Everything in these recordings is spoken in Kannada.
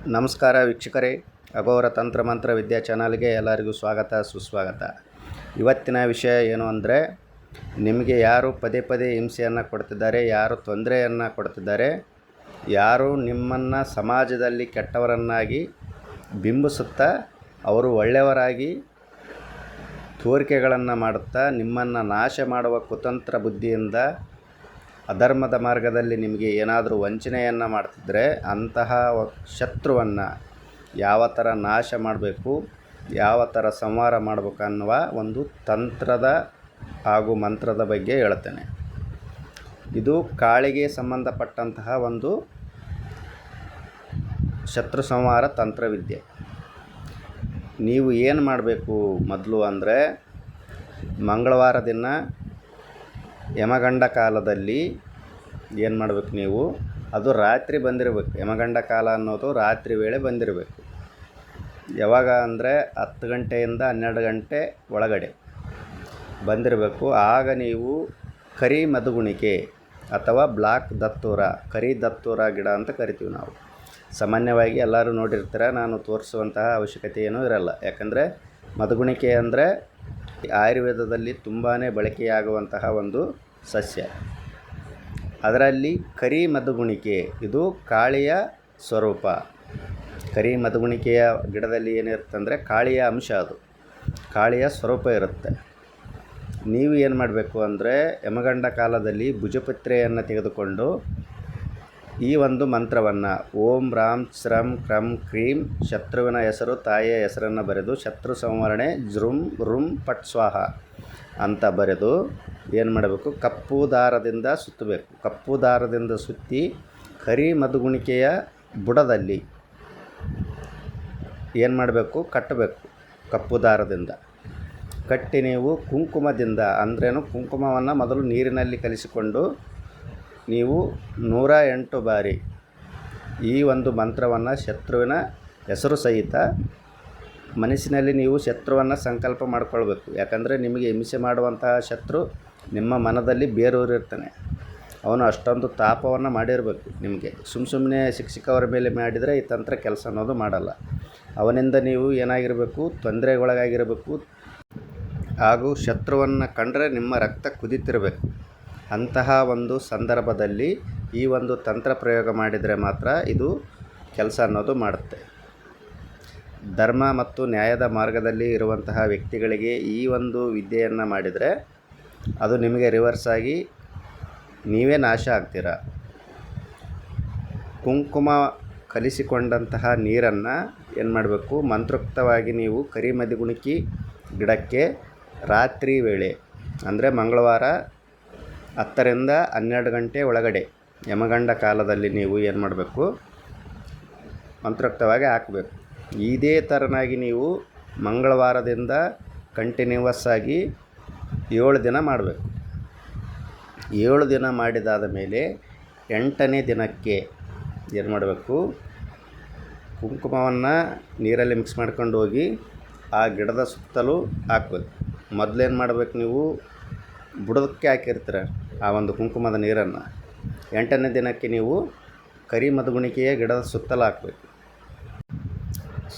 ನಮಸ್ಕಾರ ವೀಕ್ಷಕರೇ, ಅಘೋರ ತಂತ್ರ ಮಂತ್ರ ವಿದ್ಯಾ ಚಾನಲ್ಗೆ ಎಲ್ಲರಿಗೂ ಸ್ವಾಗತ ಸುಸ್ವಾಗತ. ಇವತ್ತಿನ ವಿಷಯ ಏನು ಅಂದರೆ, ನಿಮಗೆ ಯಾರು ಪದೇ ಪದೇ ಹಿಂಸೆಯನ್ನು ಕೊಡ್ತಿದ್ದಾರೆ, ಯಾರು ತೊಂದರೆಯನ್ನು ಕೊಡ್ತಿದ್ದಾರೆ, ಯಾರು ನಿಮ್ಮನ್ನು ಸಮಾಜದಲ್ಲಿ ಕೆಟ್ಟವರನ್ನಾಗಿ ಬಿಂಬಿಸುತ್ತಾ ಅವರು ಒಳ್ಳೆಯವರಾಗಿ ತೋರಿಕೆಗಳನ್ನು ಮಾಡುತ್ತಾ ನಿಮ್ಮನ್ನು ನಾಶ ಮಾಡುವ ಕುತಂತ್ರ ಬುದ್ಧಿಯಿಂದ ಅಧರ್ಮದ ಮಾರ್ಗದಲ್ಲಿ ನಿಮಗೆ ಏನಾದರೂ ವಂಚನೆಯನ್ನು ಮಾಡ್ತಿದ್ದರೆ ಅಂತಹ ಶತ್ರುವನ್ನು ಯಾವ ಥರ ನಾಶ ಮಾಡಬೇಕು, ಯಾವ ಥರ ಸಂಹಾರ ಮಾಡಬೇಕು ಅನ್ನುವ ಒಂದು ತಂತ್ರದ ಹಾಗೂ ಮಂತ್ರದ ಬಗ್ಗೆ ಹೇಳ್ತೇನೆ. ಇದು ಕಾಳಿಗೆ ಸಂಬಂಧಪಟ್ಟಂತಹ ಒಂದು ಶತ್ರು ಸಂಹಾರ ತಂತ್ರವಿದ್ಯೆ. ನೀವು ಏನು ಮಾಡಬೇಕು ಮೊದಲು ಅಂದರೆ, ಮಂಗಳವಾರ ದಿನ ಯಮಗಂಡ ಕಾಲದಲ್ಲಿ ಏನು ಮಾಡಬೇಕು, ನೀವು ಅದು ರಾತ್ರಿ ಬಂದಿರಬೇಕು. ಯಮಗಂಡ ಕಾಲ ಅನ್ನೋದು ರಾತ್ರಿ ವೇಳೆ ಬಂದಿರಬೇಕು. ಯಾವಾಗ ಅಂದರೆ 10 ಗಂಟೆಯಿಂದ 12 ಗಂಟೆ ಒಳಗಡೆ ಬಂದಿರಬೇಕು. ಆಗ ನೀವು ಕರಿ ಮದುಗುಣಿಕೆ ಅಥವಾ ಬ್ಲಾಕ್ ದತ್ತೂರ, ಕರಿ ದತ್ತೂರ ಗಿಡ ಅಂತ ಕರಿತೀವಿ ನಾವು. ಸಾಮಾನ್ಯವಾಗಿ ಎಲ್ಲರೂ ನೋಡಿರ್ತೀರ, ನಾನು ತೋರಿಸುವಂತಹ ಅವಶ್ಯಕತೆ ಏನೂ ಇರಲ್ಲ. ಯಾಕಂದರೆ ಮದುಗುಣಿಕೆ ಅಂದರೆ ಆಯುರ್ವೇದದಲ್ಲಿ ತುಂಬಾ ಬಳಕೆಯಾಗುವಂತಹ ಒಂದು ಸಸ್ಯ. ಅದರಲ್ಲಿ ಕರಿ ಮದುಗುಣಿಕೆ ಇದು ಕಾಳಿಯ ಸ್ವರೂಪ. ಕರಿ ಮದುಗುಣಿಕೆಯ ಗಿಡದಲ್ಲಿ ಏನಿರುತ್ತೆ ಅಂದರೆ ಕಾಳಿಯ ಅಂಶ, ಅದು ಕಾಳಿಯ ಸ್ವರೂಪ ಇರುತ್ತೆ. ನೀವು ಏನು ಮಾಡಬೇಕು ಅಂದರೆ, ಯಮಗಂಡ ಕಾಲದಲ್ಲಿ ಭುಜಪತ್ರೆಯನ್ನು ತೆಗೆದುಕೊಂಡು ಈ ಒಂದು ಮಂತ್ರವನ್ನು ಓಂ ರಾಂ ಶ್ರಂ ಕ್ರಂ ಕ್ರೀಂ, ಶತ್ರುವಿನ ಹೆಸರು ತಾಯಿಯ ಹೆಸರನ್ನು ಬರೆದು ಶತ್ರು ಸಂವರಣೆ ಜೃಂ ರುಂ ಪಟ್ ಸ್ವಾಹ ಅಂತ ಬರೆದು ಏನು ಮಾಡಬೇಕು, ಕಪ್ಪು ದಾರದಿಂದ ಸುತ್ತಬೇಕು. ಕಪ್ಪು ದಾರದಿಂದ ಸುತ್ತಿ ಕರಿ ಮದುಗುಣಿಕೆಯ ಬುಡದಲ್ಲಿ ಏನು ಮಾಡಬೇಕು, ಕಟ್ಟಬೇಕು. ಕಪ್ಪು ದಾರದಿಂದ ಕಟ್ಟಿ ನೀವು ಕುಂಕುಮದಿಂದ, ಅಂದ್ರೇನು, ಕುಂಕುಮವನ್ನು ಮೊದಲು ನೀರಿನಲ್ಲಿ ಕಲಿಸಿಕೊಂಡು ನೀವು 108 ಬಾರಿ ಈ ಒಂದು ಮಂತ್ರವನ್ನು ಶತ್ರುವಿನ ಹೆಸರು ಸಹಿತ ಮನಸ್ಸಿನಲ್ಲಿ ನೀವು ಶತ್ರುವನ್ನು ಸಂಕಲ್ಪ ಮಾಡಿಕೊಳ್ಬೇಕು. ಯಾಕಂದರೆ ನಿಮಗೆ ಹಿಂಸೆ ಮಾಡುವಂತಹ ಶತ್ರು ನಿಮ್ಮ ಮನದಲ್ಲಿ ಬೇರೂರಿರ್ತಾನೆ. ಅವನು ಅಷ್ಟೊಂದು ತಾಪವನ್ನು ಮಾಡಿರಬೇಕು ನಿಮಗೆ. ಸುಮ್ಮನೆ ಶಿಕ್ಷಕವರ ಮೇಲೆ ಮಾಡಿದರೆ ಈ ತಂತ್ರ ಕೆಲಸ ಅನ್ನೋದು ಮಾಡಲ್ಲ. ಅವನಿಂದ ನೀವು ಏನಾಗಿರಬೇಕು, ತೊಂದರೆಗೊಳಗಾಗಿರಬೇಕು ಹಾಗೂ ಶತ್ರುವನ್ನು ಕಂಡರೆ ನಿಮ್ಮ ರಕ್ತ ಕುದೀತಿರಬೇಕು. ಅಂತಹ ಒಂದು ಸಂದರ್ಭದಲ್ಲಿ ಈ ಒಂದು ತಂತ್ರ ಪ್ರಯೋಗ ಮಾಡಿದರೆ ಮಾತ್ರ ಇದು ಕೆಲಸ ಅನ್ನೋದು ಮಾಡುತ್ತೆ. ಧರ್ಮ ಮತ್ತು ನ್ಯಾಯದ ಮಾರ್ಗದಲ್ಲಿ ಇರುವಂತಹ ವ್ಯಕ್ತಿಗಳಿಗೆ ಈ ಒಂದು ವಿದ್ಯೆಯನ್ನು ಮಾಡಿದರೆ ಅದು ನಿಮಗೆ ರಿವರ್ಸ್ ಆಗಿ ನೀವೇ ನಾಶ ಆಗ್ತೀರ. ಕುಂಕುಮ ಕಲಿಸಿಕೊಂಡಂತಹ ನೀರನ್ನು ಏನು ಮಾಡಬೇಕು, ಮಂತ್ರೋಕ್ತವಾಗಿ ನೀವು ಕರಿ ಮದುಗುಣಿಕೆ ಗಿಡಕ್ಕೆ ರಾತ್ರಿ ವೇಳೆ ಅಂದರೆ ಮಂಗಳವಾರ 10 ರಿಂದ 12 ಗಂಟೆ ಒಳಗಡೆ ಯಮಗಂಡ ಕಾಲದಲ್ಲಿ ನೀವು ಏನು ಮಾಡಬೇಕು, ಮಂತ್ರೋಕ್ತವಾಗಿ ಹಾಕಬೇಕು. ಇದೇ ಥರನಾಗಿ ನೀವು ಮಂಗಳವಾರದಿಂದ ಕಂಟಿನ್ಯೂವಸ್ ಆಗಿ 7 ದಿನ ಮಾಡಬೇಕು. 7 ದಿನ ಮಾಡಿದಾದ ಮೇಲೆ 8ನೇ ದಿನಕ್ಕೆ ಏನು ಮಾಡಬೇಕು, ಕುಂಕುಮವನ್ನು ನೀರಲ್ಲಿ ಮಿಕ್ಸ್ ಮಾಡ್ಕೊಂಡು ಹೋಗಿ ಆ ಗಿಡದ ಸುತ್ತಲೂ ಹಾಕಬೇಕು. ಮೊದಲೇನು ಮಾಡಬೇಕು, ನೀವು ಬುಡಕ್ಕೆ ಹಾಕಿರ್ತೀರ ಆ ಒಂದು ಕುಂಕುಮದ ನೀರನ್ನು. 8ನೇ ದಿನಕ್ಕೆ ನೀವು ಕರಿ ಮದುಗುಣಿಕೆಯ ಗಿಡದ ಸುತ್ತಲೂ ಹಾಕಬೇಕು.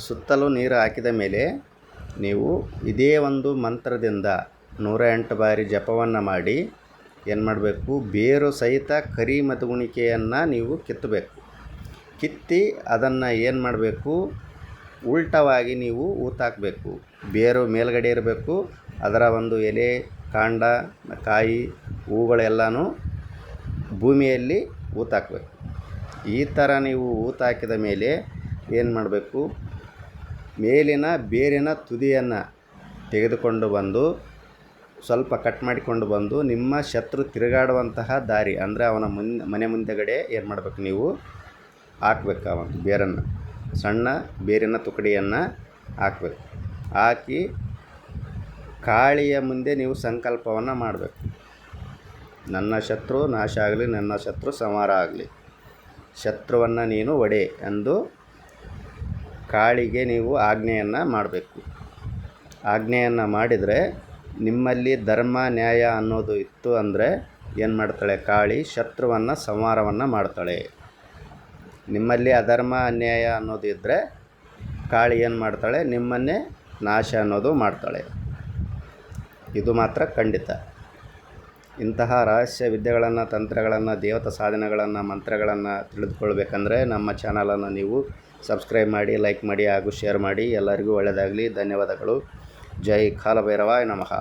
ಸುತ್ತಲೂ ನೀರು ಹಾಕಿದ ಮೇಲೆ ನೀವು ಇದೇ ಒಂದು ಮಂತ್ರದಿಂದ 108 ಬಾರಿ ಜಪವನ್ನು ಮಾಡಿ ಏನು ಮಾಡಬೇಕು, ಬೇರು ಸಹಿತ ಕರಿ ಮದುಗುಣಿಕೆಯನ್ನು ನೀವು ಕಿತ್ತಬೇಕು. ಕಿತ್ತಿ ಅದನ್ನು ಏನು ಮಾಡಬೇಕು, ಉಲ್ಟವಾಗಿ ನೀವು ಊತಾಕಬೇಕು. ಬೇರು ಮೇಲ್ಗಡೆ ಇರಬೇಕು, ಅದರ ಒಂದು ಎಲೆ, ಕಾಂಡ, ಕಾಯಿ, ಹೂಗಳೆಲ್ಲನೂ ಭೂಮಿಯಲ್ಲಿ ಊತಾಕಬೇಕು. ಈ ಥರ ನೀವು ಊತಾಕಿದ ಮೇಲೆ ಏನು ಮಾಡಬೇಕು, ಮೇಲಿನ ಬೇರಿನ ತುದಿಯನ್ನು ತೆಗೆದುಕೊಂಡು ಬಂದು ಸ್ವಲ್ಪ ಕಟ್ ಮಾಡಿಕೊಂಡು ಬಂದು ನಿಮ್ಮ ಶತ್ರು ತಿರುಗಾಡುವಂತಹ ದಾರಿ ಅಂದರೆ ಅವನ ಮನೆ ಮುಂದೆಗಡೆ ಏನು ಮಾಡಬೇಕು, ನೀವು ಹಾಕಬೇಕು. ಅವನ ಬೇರನ್ನು, ಸಣ್ಣ ಬೇರಿನ ತುಕಡಿಯನ್ನು ಹಾಕಬೇಕು. ಹಾಕಿ ಕಾಳಿಯ ಮುಂದೆ ನೀವು ಸಂಕಲ್ಪವನ್ನು ಮಾಡಬೇಕು. ನನ್ನ ಶತ್ರು ನಾಶ ಆಗಲಿ, ನನ್ನ ಶತ್ರು ಸಂಹಾರ ಆಗಲಿ, ಶತ್ರುವನ್ನು ನೀನು ಒಡೆ ಎಂದು ಕಾಳಿಗೆ ನೀವು ಆಜ್ಞೆಯನ್ನು ಮಾಡಬೇಕು. ಆಜ್ಞೆಯನ್ನು ಮಾಡಿದರೆ ನಿಮ್ಮಲ್ಲಿ ಧರ್ಮ ನ್ಯಾಯ ಅನ್ನೋದು ಇತ್ತು ಅಂದರೆ ಏನು ಮಾಡ್ತಾಳೆ, ಕಾಳಿ ಶತ್ರುವನ್ನು ಸಂಹಾರವನ್ನು ಮಾಡ್ತಾಳೆ. ನಿಮ್ಮಲ್ಲಿ ಅಧರ್ಮ ಅನ್ಯಾಯ ಅನ್ನೋದು ಇದ್ದರೆ ಕಾಳಿ ಏನು ಮಾಡ್ತಾಳೆ, ನಿಮ್ಮನ್ನೇ ನಾಶ ಅನ್ನೋದು ಮಾಡ್ತಾಳೆ. ಇದು ಮಾತ್ರ ಖಂಡಿತ. ಇಂತಹ ರಹಸ್ಯ ವಿದ್ಯೆಗಳನ್ನು, ತಂತ್ರಗಳನ್ನು, ದೇವತಾ ಸಾಧನೆಗಳನ್ನು, ಮಂತ್ರಗಳನ್ನು ತಿಳಿದುಕೊಳ್ಬೇಕಂದ್ರೆ ನಮ್ಮ ಚಾನಲನ್ನು ನೀವು ಸಬ್ಸ್ಕ್ರೈಬ್ ಮಾಡಿ, ಲೈಕ್ ಮಾಡಿ ಹಾಗೂ ಶೇರ್ ಮಾಡಿ. ಎಲ್ಲರಿಗೂ ಒಳ್ಳೆಯದಾಗಲಿ. ಧನ್ಯವಾದಗಳು. ಜೈ ಕಾಲಭೈರವಾಯ ನಮಃ.